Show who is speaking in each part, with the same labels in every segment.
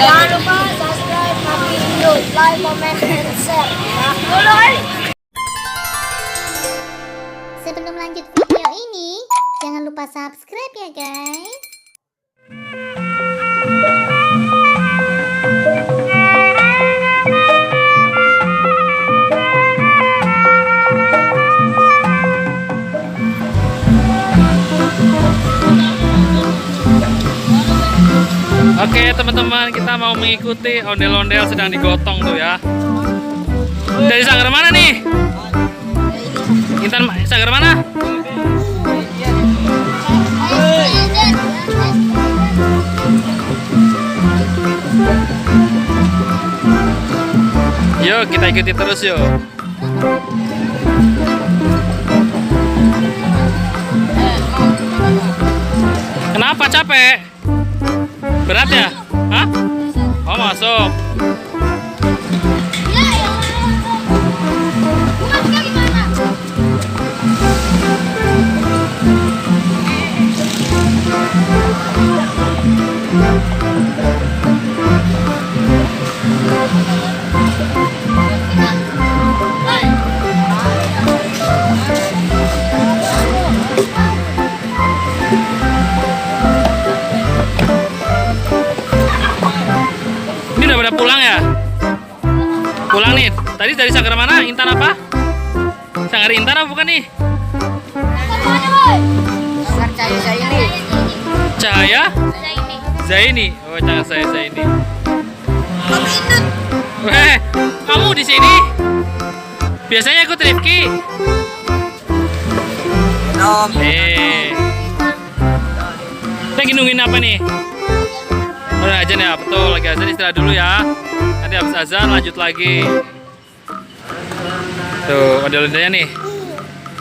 Speaker 1: Jangan lupa subscribe Papi Indo, like, comment, and share. Nah,
Speaker 2: Sebelum lanjut video ini, jangan lupa subscribe ya guys.
Speaker 3: Oke teman-teman, kita mau mengikuti ondel-ondel sedang digotong tuh ya. Dari sanggar mana nih? Intan sanggar mana? Yuk kita ikuti terus yuk. Kenapa capek? Berat ya? Hah? Oh masuk. Ini udah pada pulang ya? Pulang nih. Tadi dari sanggar mana? Intan apa? Sanggar Intan apa bukan nih?
Speaker 1: Cahaya Zaini.
Speaker 3: Cahaya? Zaini. Oh, Cahaya Zaini. Weh, kamu di sini? Biasanya ikut Rifki. Lagi nungguin apa nih? Udah azan ya, betul. Lagi azan, istirahat dulu ya. Nanti habis azan lanjut lagi. Tuh, ondel-ondelnya nih.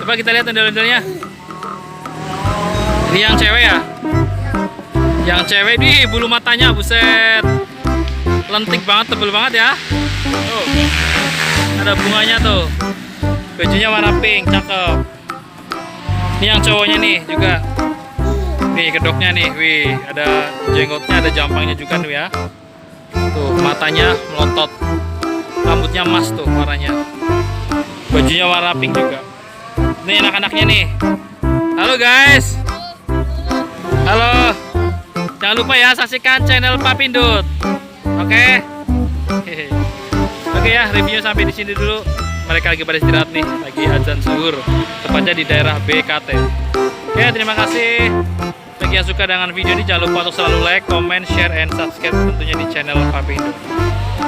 Speaker 3: Coba kita lihat ondel-ondelnya. Ini yang cewek ya? Yang cewek di bulu matanya, buset. Lentik banget, tebel banget ya. Tuh. Ada bunganya tuh. Bajunya warna pink, cakep. Ini yang cowoknya nih juga. Nih kedoknya nih, wih, ada jenggotnya, ada jampangnya juga tuh ya. Tuh, matanya melotot. Rambutnya emas tuh warnanya. Bajunya warna pink juga. Nih anak-anaknya nih. Halo guys. Halo. Jangan lupa ya saksikan channel Papindut. Oke. Oke ya, reviewnya sampai di sini dulu. Mereka lagi pada istirahat nih, lagi azan zuhur, tepatnya di daerah BKT. Oke, terima kasih. Bagi yang suka dengan video ini, jangan lupa untuk selalu like, comment, share, and subscribe tentunya di channel Papi Indo.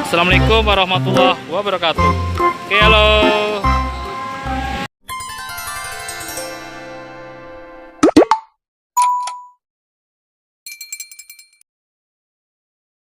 Speaker 3: Assalamualaikum warahmatullahi wabarakatuh. Oke, halo.